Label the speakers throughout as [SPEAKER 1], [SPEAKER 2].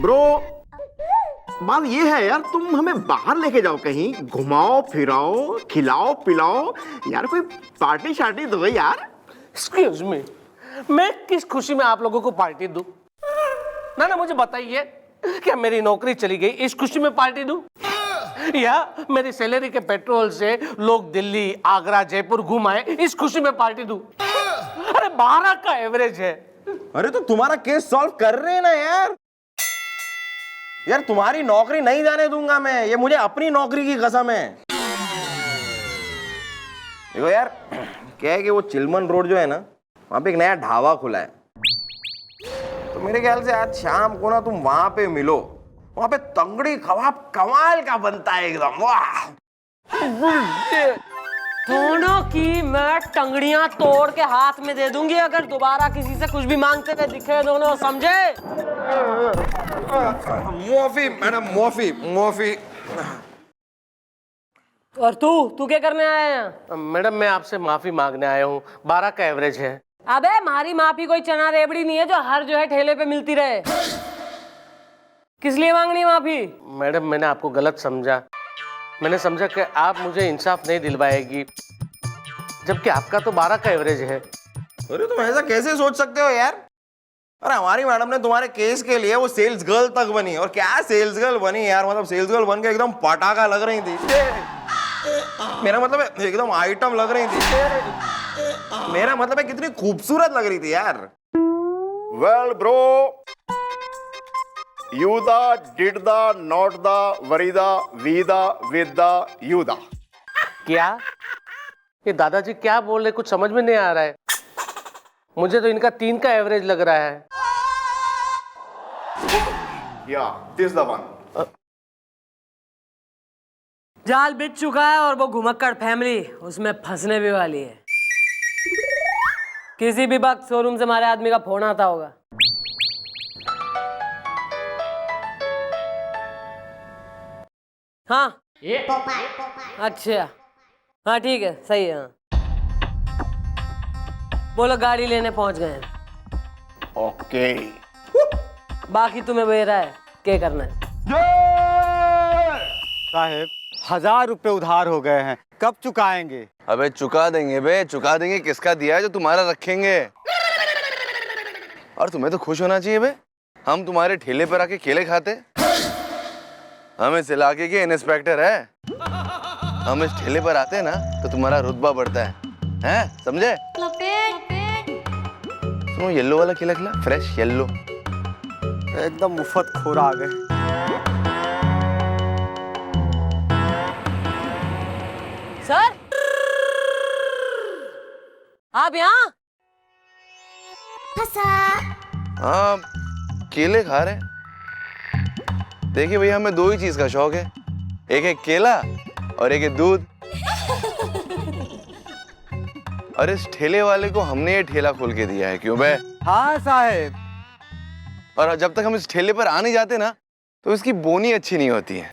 [SPEAKER 1] Bro, बात ये है यार, तुम हमें बाहर लेके जाओ, कहीं घुमाओ फिराओ, खिलाओ पिलाओ यार, कोई पार्टी शार्टी दो यार।
[SPEAKER 2] एक्सक्यूज मी, मैं किस खुशी में आप लोगों को पार्टी दूं? ना मुझे बताइए, क्या मेरी नौकरी चली गई इस खुशी में पार्टी दूं, या मेरी सैलरी के पेट्रोल से लोग दिल्ली आगरा जयपुर घूम आए इस खुशी में पार्टी दूं? अरे 12 का एवरेज है।
[SPEAKER 3] अरे तो तुम्हारा केस सॉल्व कर रहे हैं ना यार। यार तुम्हारी नौकरी नहीं जाने दूंगा मैं, ये मुझे अपनी नौकरी की कसम है। देखो यार, क्या है कि वो चिलमन रोड जो है ना, वहां पे एक नया ढाबा खुला है, तो मेरे ख्याल से आज शाम को ना तुम वहां पे मिलो। वहां पे तंगड़ी कबाब कमाल का बनता है एकदम, वाह।
[SPEAKER 4] दोनों की मैं टंगड़ियां तोड़ के हाथ में दे दूंगी अगर दोबारा किसी से कुछ भी मांगते हुए दिखे दोनों, समझे?
[SPEAKER 3] माफी मैडम, माफी माफी।
[SPEAKER 4] और तू क्या करने आया है?
[SPEAKER 2] मैडम मैं आपसे माफी मांगने आया हूँ, 12 का एवरेज है।
[SPEAKER 4] अबे मारी माफी कोई चना रेबड़ी नहीं है जो हर जो है ठेले पे मिलती रहे। किस लिए मांगनी माफी?
[SPEAKER 2] मैडम मैंने आपको गलत समझा, मैंने समझा कि आप मुझे इंसाफ नहीं दिलवाएगी, जबकि आपका तो 12 का एवरेज है।
[SPEAKER 3] अरे तुम ऐसा कैसे सोच सकते हो यार? अरे हमारी मैडम ने तुम्हारे केस के लिए वो सेल्स गर्ल तक बनी, और क्या सेल्स गर्ल बनी यार, मतलब सेल्स गर्ल बन के एकदम पटाखा लग रही थी। मेरा मतलब है एकदम आइटम लग रही थी। मेरा मतलब है कितनी खूबसूरत लग रही थी यार।
[SPEAKER 1] वेल ब्रो, यूदा डिडदा नॉटदा वरीदा वीदा विदा यूदा।
[SPEAKER 2] क्या ये दादाजी क्या बोल रहे, कुछ समझ में नहीं आ रहा है। मुझे तो इनका 3 का एवरेज लग रहा है।
[SPEAKER 1] या दिस द वन।
[SPEAKER 4] जाल बिछ चुका है और वो घुमक्कड़ फैमिली उसमें फंसने भी वाली है। किसी भी वक्त शोरूम से हमारे आदमी का फोन आता होगा। हाँ अच्छा, हाँ ठीक है, सही है। हाँ बोलो, गाड़ी लेने पहुंच गए हैं।
[SPEAKER 1] ओके,
[SPEAKER 4] बाकी तुम्हें बेरा है, क्या करना है?
[SPEAKER 5] साहब 1000 रुपए उधार हो गए हैं, कब चुकाएंगे?
[SPEAKER 6] अबे चुका देंगे बे, चुका देंगे। किसका दिया है जो तुम्हारा रखेंगे? और तुम्हें तो खुश होना चाहिए बे, हम तुम्हारे ठेले पर आके केले खाते। हम इस इलाके के इंस्पेक्टर है, हम इस ठेले पर आते हैं ना तो तुम्हारा रुतबा बढ़ता है, समझे? सुनो, येलो वाला केला खिला, फ्रेश येलो।
[SPEAKER 5] एकदम मुफ्त खोर आ गए।
[SPEAKER 4] सर आप यहाँ?
[SPEAKER 6] हाँ केले खा रहे हैं। देखिए भैया, हमें 2 ही चीज का शौक है, एक है केला और एक है दूध। और इस ठेले वाले को हमने ये ठेला खोल के दिया है, क्यों बे?
[SPEAKER 5] हाँ साहब।
[SPEAKER 6] और जब तक हम इस ठेले पर आ नहीं जाते ना तो इसकी बोनी अच्छी नहीं होती है।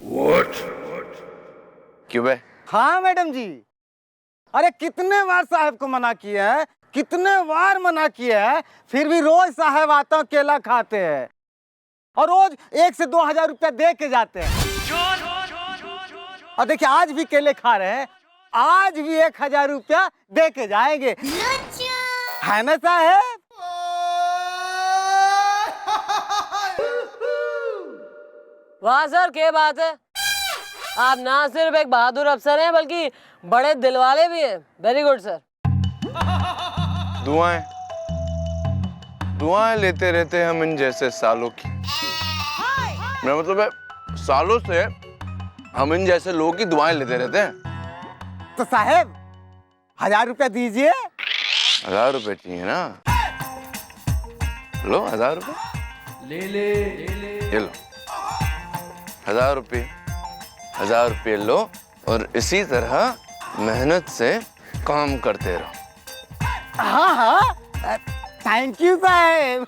[SPEAKER 6] क्यों बे?
[SPEAKER 5] हाँ मैडम जी, अरे कितने बार साहब को मना किया है, कितने बार मना किया है, फिर भी रोज साहब आता हूँ केला खाते हैं और रोज 1 से 2000 रुपया दे के जाते हैं। और देखिए आज भी केले खा रहे हैं, आज भी 1000 रुपया दे के जाएंगे, है ना साहब?
[SPEAKER 4] वाह सर, क्या बात है, आप ना सिर्फ एक बहादुर अफसर हैं बल्कि बड़े दिल वाले भी हैं। Very good sir.
[SPEAKER 6] दुआएं दुआएं लेते रहते हैं हम इन जैसे सालों की। मेरा मतलब है सालों से हम इन जैसे लोगों की दुआएं लेते रहते हैं।
[SPEAKER 5] तो साहब 1000 रुपया दीजिए।
[SPEAKER 6] 1000 रुपए चाहिए ना? लो 1000 रुपए ले। ये लो 1000 रुपये, 1000 रुपये लो और इसी तरह मेहनत से काम करते रहो।
[SPEAKER 5] हाँ हाँ, थैंक यू साहब।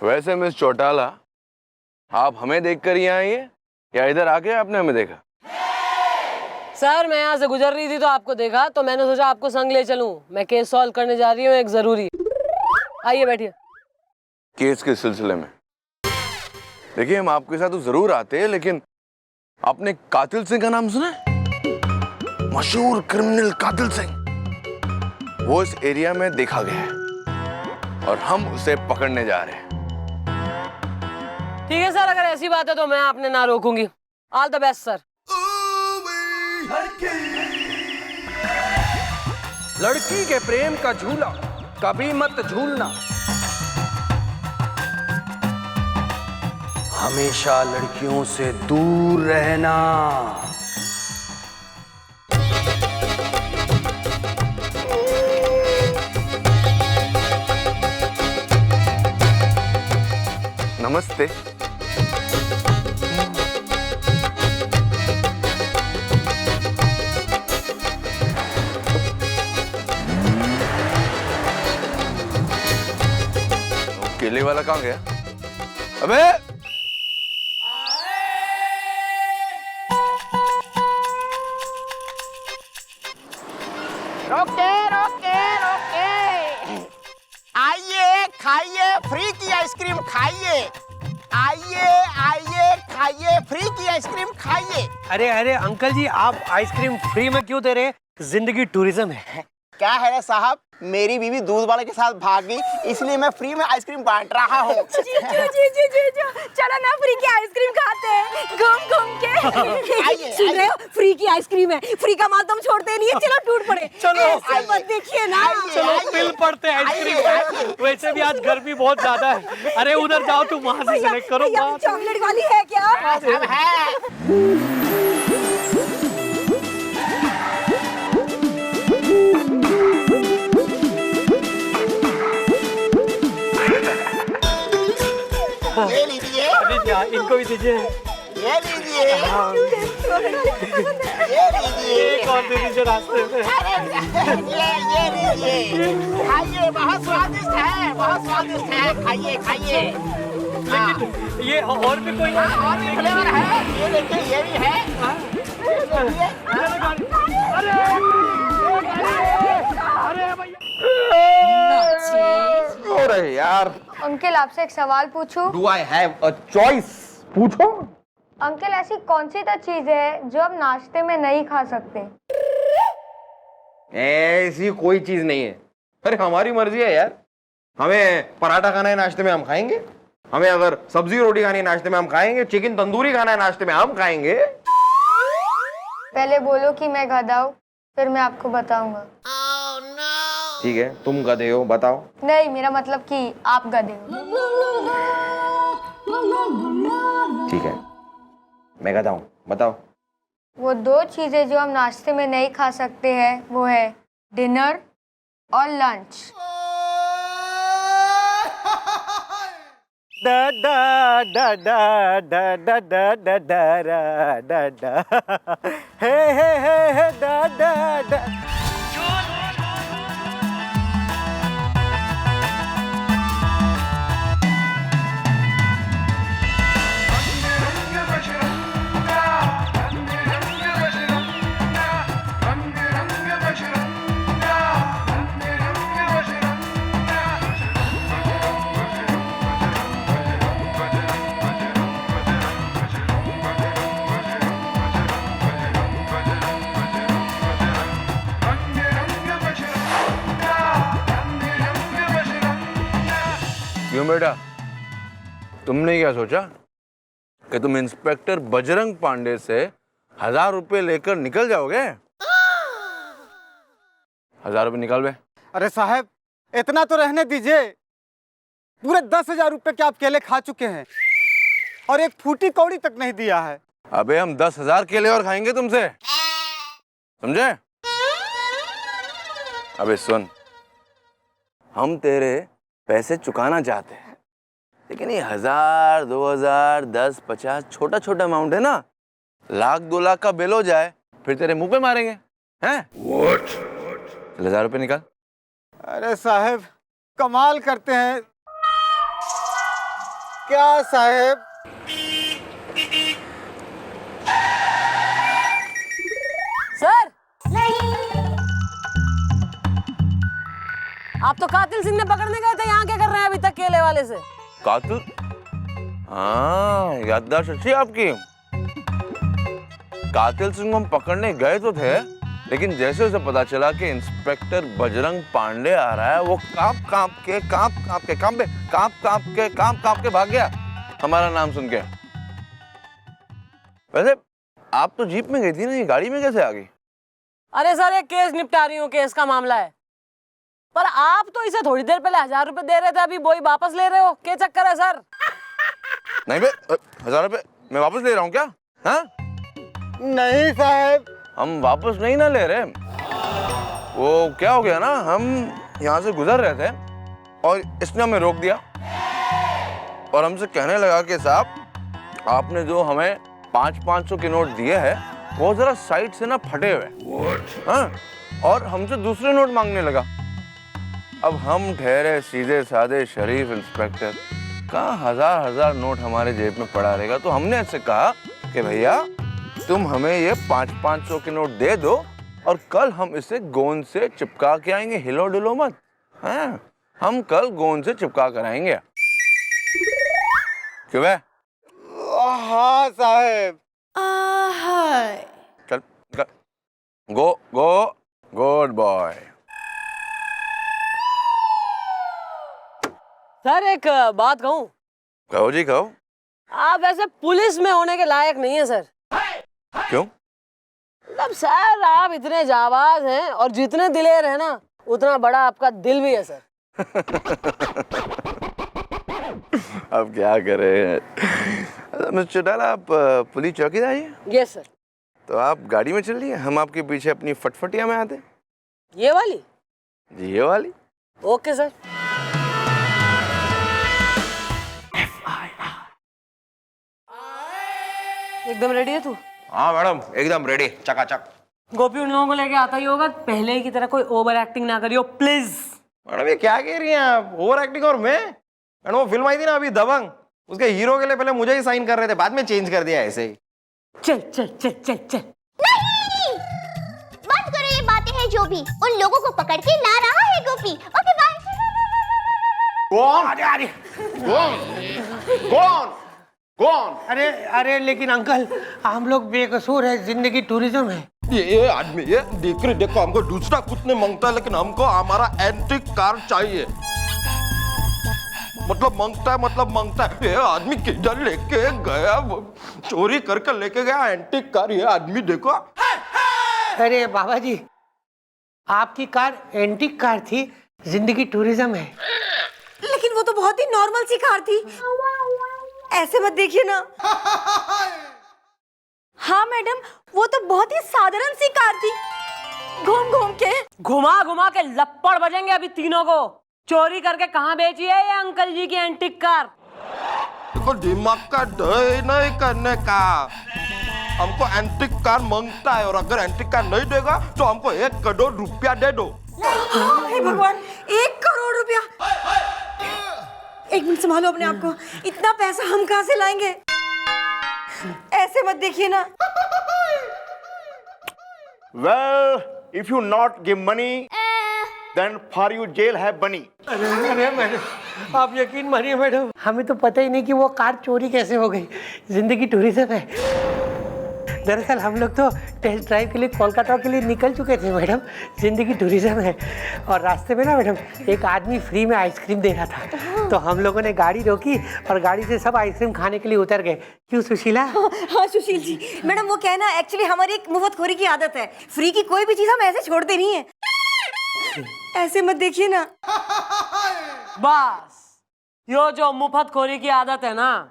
[SPEAKER 6] वैसे मिस चौटाला, आप हमें देखकर ही आई है या इधर आके आपने हमें देखा?
[SPEAKER 4] सर मैं यहाँ से गुजर रही थी तो आपको देखा, तो मैंने सोचा आपको संग ले चलूं। मैं केस सॉल्व करने जा रही हूँ एक जरूरी। आइए बैठिए।
[SPEAKER 6] केस के सिलसिले में देखिए, हम आपके साथ तो जरूर आते हैं, लेकिन आपने कातिल सिंह का नाम सुना है? मशहूर क्रिमिनल कातिल सिंह, वो इस एरिया में देखा गया है और हम उसे पकड़ने जा रहे हैं।
[SPEAKER 4] ठीक है सर, अगर ऐसी बात है तो मैं आपने ना रोकूंगी। All the best sir.
[SPEAKER 7] लड़की के प्रेम का झूला कभी मत झूलना, हमेशा लड़कियों से दूर रहना।
[SPEAKER 6] नमस्ते। केले वाला कहाँ गया? अबे
[SPEAKER 1] रोके रोके रोके, आइए खाइए फ्री की आइसक्रीम खाइए, आइए आइए खाइए फ्री की आइसक्रीम खाइए।
[SPEAKER 8] अरे अरे अंकल जी, आप आइसक्रीम फ्री में क्यों दे रहे? जिंदगी टूरिज्म है।
[SPEAKER 1] क्या है रे साहब, मेरी बीवी दूध वाले के साथ भाग गई, इसलिए मैं फ्री में आइसक्रीम बांट रहा हूँ।
[SPEAKER 9] चलो ना फ्री की आइसक्रीम खाते हैं घूम घूम के। सुन रहे हो, फ्री की आइसक्रीम है, फ्री का माल तुम छोड़ते नहीं है। चलो टूट पड़े।
[SPEAKER 8] चलो
[SPEAKER 9] ऐसे मत देखिए ना।
[SPEAKER 8] चलो बिल पड़ते हैं आइसक्रीम का। वैसे भी आज गर्मी बहुत ज्यादा है। अरे उधर जाओ, तुम वहां से सेलेक्ट करो।
[SPEAKER 9] चॉकलेट वाली है क्या?
[SPEAKER 1] सब है। ये लीजिए,
[SPEAKER 8] इनको भी दीजिए।
[SPEAKER 1] ये लीजिए, ये लीजिए,
[SPEAKER 8] एक और दे दीजिए रास्ते में।
[SPEAKER 1] ये लीजिए, खाइए, बहुत स्वादिष्ट है, बहुत स्वादिष्ट है, खाइए खाइए।
[SPEAKER 8] ये और भी कोई
[SPEAKER 1] और भी फ्लेवर है, ये देखिए ये भी है।
[SPEAKER 3] अरे यार,
[SPEAKER 10] अंकल आपसे एक सवाल पूछूं?
[SPEAKER 3] Do I have a choice? पूछो।
[SPEAKER 10] अंकल ऐसी कौन सी तो चीज है जो आप नाश्ते में नहीं खा सकते?
[SPEAKER 3] ऐसी कोई चीज नहीं है। अरे हमारी मर्जी है यार, हमें पराठा खाना है नाश्ते में हम खाएंगे, हमें अगर सब्जी रोटी खानी है नाश्ते में हम खाएंगे, चिकन तंदूरी खाना है नाश्ते में हम खाएंगे।
[SPEAKER 10] पहले बोलो कि मैं गधा हूँ, फिर मैं आपको बताऊंगा।
[SPEAKER 3] ठीक है, तुम गधे हो, बताओ।
[SPEAKER 10] नहीं, मेरा मतलब कि आप गधे हो।
[SPEAKER 3] ठीक है, मैं गधा हूँ, बताओ।
[SPEAKER 10] वो दो चीजें जो हम नाश्ते में नहीं खा सकते हैं वो है डिनर और lunch.
[SPEAKER 5] Da da da da da da da da da da da. Hey hey hey hey da da da.
[SPEAKER 6] क्यों बेटा, तुमने क्या सोचा कि तुम इंस्पेक्टर बजरंग पांडे से 1000 रुपए लेकर निकल जाओगे? 1000 रुपए निकाल बे।
[SPEAKER 5] अरे साहब, इतना तो रहने दीजिए। पूरे 10,000 रुपए के आप केले खा चुके हैं और एक फूटी कौड़ी तक नहीं दिया है।
[SPEAKER 6] अबे हम 10,000 केले और खाएंगे तुमसे, समझे? अबे सुन, हम तेरे पैसे चुकाना चाहते हैं, लेकिन ये 1000, 2000, 10, 50 छोटा छोटा अमाउंट है ना। 1,00,000, 2,00,000 का बिल हो जाए फिर तेरे मुंह पे मारेंगे, हैं? चल 1000 रुपए निकाल।
[SPEAKER 5] अरे साहब, कमाल करते हैं क्या साहब?
[SPEAKER 4] सर आप तो कातिल सिंह ने पकड़ने गए थे, यहाँ क्या कर रहे हैं अभी तक केले वाले से?
[SPEAKER 6] कातिल? हाँ, याददाश्त अच्छी है आपकी। कातिल सिंह हम पकड़ने गए तो थे, लेकिन जैसे उसे पता चला कि इंस्पेक्टर बजरंग पांडे आ रहा है, वो कांप के भाग गया हमारा नाम सुन के। वैसे आप तो जीप में गई थी ना, ये गाड़ी में कैसे आ गई?
[SPEAKER 4] अरे सर एक केस निपटा रही हूँ, केस का मामला है। पर आप तो इसे थोड़ी देर पहले 1000 रुपए दे रहे थे, अभी वही वापस ले रहे हो, क्या चक्कर है सर?
[SPEAKER 6] नहीं बे, 1000 रुपए मैं वापस ले रहा हूँ क्या? हाँ?
[SPEAKER 5] नहीं साहब,
[SPEAKER 6] हम वापस नहीं ना ले रहे। वो क्या हो गया ना, हम यहाँ से गुजर रहे थे और इसने हमें रोक दिया और हमसे कहने लगा कि साहब आपने जो हमें 500 के नोट दिए हैं वो जरा साइड से ना फटे हुए। हाँ? और हमसे दूसरे नोट मांगने लगा। अब हम ठहरे सीधे साधे शरीफ इंस्पेक्टर, कहाँ हजार नोट हमारे जेब में पड़ा रहेगा। तो हमने ऐसे कहा कि भैया तुम हमें ये 500 के नोट दे दो और कल हम इसे गोंद से चिपका के आएंगे, हिलो डुलो मत। हाँ, हम कल गोंद से चिपका कर आएंगे। क्यों है?
[SPEAKER 5] हाँ साहब।
[SPEAKER 6] चल गो गुड बॉय।
[SPEAKER 4] सर एक बात कहूँ?
[SPEAKER 6] कहो जी कहो।
[SPEAKER 4] आप वैसे पुलिस में होने के लायक नहीं है सर।
[SPEAKER 6] क्यों?
[SPEAKER 4] मतलब सर आप इतने जाबाज हैं और जितने दिलेर हैं ना, उतना बड़ा आपका दिल भी है सर।
[SPEAKER 6] अब क्या करें? मिस्टर चौटाला, आप पुलिस चौकीदार हैं?
[SPEAKER 4] Yes sir.
[SPEAKER 6] तो आप गाड़ी में चलिए, हम आपके पीछे अपनी फटफटिया में आते।
[SPEAKER 4] ये वाली?
[SPEAKER 6] जी ये वाली।
[SPEAKER 4] Okay sir. एकदम रेडी है तू?
[SPEAKER 3] हाँ मैडम, एकदम रेडी, चकाचक।
[SPEAKER 4] गोपी उन लोगों को लेके आता ही होगा, पहले की तरह कोई ओवर एक्टिंग ना करियो प्लीज।
[SPEAKER 3] मैडम ये क्या कह रही हैं आप? Over acting? और मैं मैडम, वो फिल्म आई थी ना अभी दबंग, उसके हीरो के लिए पहले मुझे ही साइन कर रहे थे, बाद में चेंज कर दिया ऐसे ही।
[SPEAKER 4] चल चल चल चल चल।
[SPEAKER 9] नहीं, बंद करो ये बातें हैं जो भी, उन लोगों को पकड़ के ला रहा है गोपी। Okay bye.
[SPEAKER 3] कौन?
[SPEAKER 2] अरे लेकिन अंकल हम लोग बेकसूर है, जिंदगी टूरिज्म है।
[SPEAKER 3] ये आदमी, ये देखो हमको दूसरा कुछ नहीं मांगता, लेकिन हमको हमारा एंटीक कार चाहिए। मतलब मांगता है। ये आदमी किधर लेके गया? चोरी करके लेके गया एंटीक कार। ये आदमी देखो।
[SPEAKER 2] अरे बाबा जी, आपकी कार एंटीक कार थी, जिंदगी टूरिज्म है।
[SPEAKER 9] लेकिन वो तो बहुत ही नॉर्मल सी कार थी, ऐसे मत देखिए ना। हाँ मैडम, वो तो बहुत ही साधारण सी कार थी।
[SPEAKER 4] घुमा के लप्पड़ बजेंगे अभी तीनों को। चोरी करके कहाँ बेची है ये अंकल जी की एंटीक कार?
[SPEAKER 3] देखो दिमाग का दही नहीं करने का। हमको एंटीक कार मांगता है और अगर एंटीक कार नहीं देगा तो हमको 1 करोड़ रुपया दे दो।
[SPEAKER 9] हे भगवान, 1 करोड़ रुपया! एक मिनट संभालो अपने आप को, इतना पैसा हम कहाँ से लाएंगे? ऐसे मत देखिए ना।
[SPEAKER 1] Well, if you not give money, then for you jail have bunny.
[SPEAKER 2] अरे मैडम, आप यकीन मानिए मैडम, हमें तो पता ही नहीं कि वो कार चोरी कैसे हो गई। जिंदगी टूरिज्म है। दरअसल हम लोग तो टेस्ट ड्राइव के लिए कोलकाता के लिए निकल चुके थे मैडम। जिंदगी टूरिज्म है। और रास्ते में ना मैडम एक आदमी फ्री में आइसक्रीम दे रहा था, तो हम लोगों ने गाड़ी रोकी और गाड़ी से सब आइसक्रीम खाने के लिए उतर गए। क्यों सुशीला?
[SPEAKER 9] हाँ सुशील जी, मैडम वो कहना एक्चुअली हमारी एक मुफ्तखोरी की आदत है। फ्री की कोई भी चीज हम ऐसे छोड़ते नहीं है। ऐसे मत देखिए ना।
[SPEAKER 4] बस यो जो मुफ्तखोरी की आदत है ना,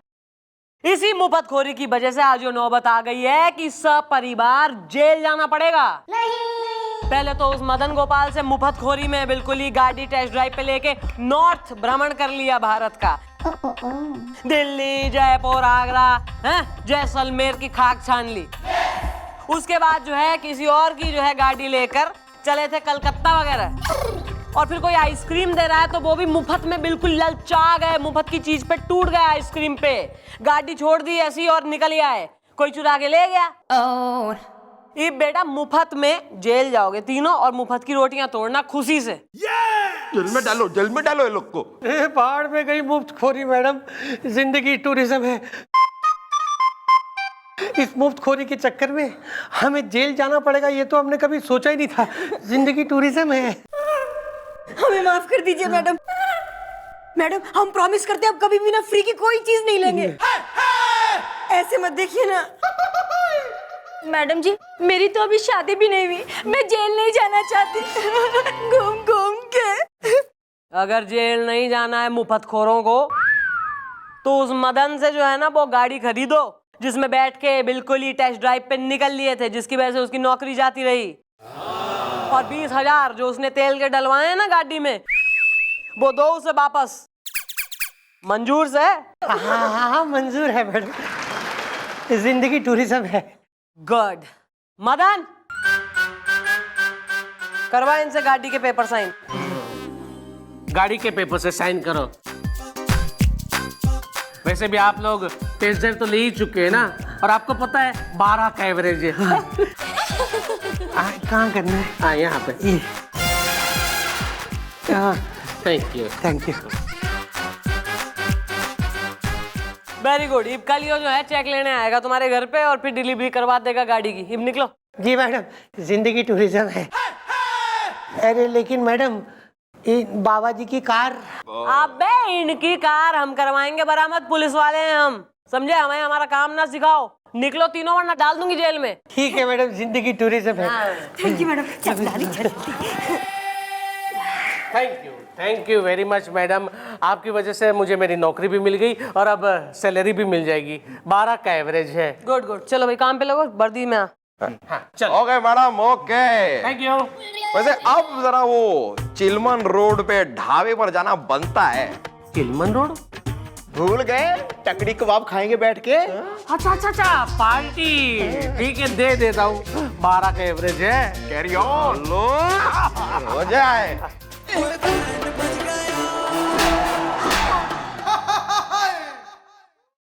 [SPEAKER 4] इसी मुफ्तखोरी की वजह से आज जो नौबत आ गई है कि सब परिवार जेल जाना पड़ेगा। पहले तो उस मदन गोपाल से मुफ्तखोरी में बिल्कुल ही गाड़ी टेस्ट ड्राइव पे लेके नॉर्थ भ्रमण कर लिया भारत का। दिल्ली, जयपुर, आगरा, जैसलमेर की खाक छान ली। उसके बाद जो है किसी और की जो है गाड़ी लेकर चले थे कलकत्ता वगैरह। और फिर कोई आइसक्रीम दे रहा है तो वो भी मुफ्त में, बिल्कुल ललचा गए, मुफ्त की चीज पे टूट गए आइसक्रीम पे। गाड़ी छोड़ दी ऐसी और निकल आए, कोई चुरा के ले गया। ये बेटा मुफ्त में जेल जाओगे तीनों, और मुफ्त की रोटियां तोड़ना खुशी से।
[SPEAKER 3] जेल में डालो ये लोग को।
[SPEAKER 8] पहाड़ में गई मुफ्तखोरी मैडम, जिंदगी टूरिज्म है। इस मुफ्तखोरी के चक्कर में हमें जेल जाना पड़ेगा, ये तो हमने कभी सोचा ही नहीं था। जिंदगी टूरिज्म है।
[SPEAKER 9] हमें माफ कर दीजिए मैडम। मैडम हम प्रॉमिस करते हैं अब कभी भी ना फ्री की कोई चीज नहीं लेंगे। ऐसे मत देखिए ना। मैडम जी मेरी तो अभी शादी भी नहीं हुई, मैं जेल नहीं जाना चाहती। घूम घूम के।
[SPEAKER 4] अगर जेल नहीं जाना है मुफ्तखोरों को, तो उस मदन से जो है ना वो गाड़ी खरीदो जिसमें बैठ के बिल्कुल ही टेस्ट ड्राइव पे निकल लिए थे, जिसकी वजह से उसकी नौकरी जाती रही। और 20,000 जो उसने तेल के डलवाए हैं ना गाड़ी में, वो दो उसे वापस। मंजूर से?
[SPEAKER 8] हाँ मंजूर है मैडम, जिंदगी टूरिज्म है।
[SPEAKER 4] गुड। मदन करवा इनसे गाड़ी के पेपर साइन।
[SPEAKER 2] गाड़ी के पेपर से साइन करो। वैसे भी आप लोग टेस्ट ड्राइव तो ले ही चुके हैं ना, और आपको पता है 12 का एवरेज है।
[SPEAKER 8] कहाँ करना है?
[SPEAKER 2] हाँ यहाँ पे। Thank you.
[SPEAKER 8] Thank you.
[SPEAKER 4] Very good. इब कल यो जो है चेक लेने आएगा तुम्हारे घर पे और फिर डिलीवरी करवा देगा गाड़ी की। इब निकलो।
[SPEAKER 8] जी मैडम, जिंदगी टूरिज्म है। अरे लेकिन मैडम ये बाबा जी की कार।
[SPEAKER 4] अबे इनकी कार हम करवाएंगे बरामद, पुलिस वाले हैं हम, समझे? हमें हमारा काम ना सिखाओ। निकलो तीनों वरना डाल दूंगी जेल में।
[SPEAKER 8] ठीक है मैडम, जिंदगी टूरिज्म है।
[SPEAKER 9] Thank you madam.
[SPEAKER 2] Thank you very much madam. आपकी वजह से मुझे मेरी नौकरी भी मिल गई और अब सैलरी भी मिल जाएगी। 12 का एवरेज है।
[SPEAKER 4] Good good. चलो भाई काम पे लगो, वर्दी में आ।
[SPEAKER 2] हाँ चल।
[SPEAKER 3] Okay madam, okay.
[SPEAKER 2] Thank you.
[SPEAKER 3] वैसे अब जरा वो चिलमन रोड पे ढाबे पर जाना बनता है।
[SPEAKER 2] चिलमन रोड?
[SPEAKER 1] भूल गए? टकड़ी कबाब खाएंगे बैठ के।
[SPEAKER 2] अच्छा पार्टी। ठीक है दे देता हूँ। 12 का एवरेज है।
[SPEAKER 3] कैरी ऑन लो, हो जाए।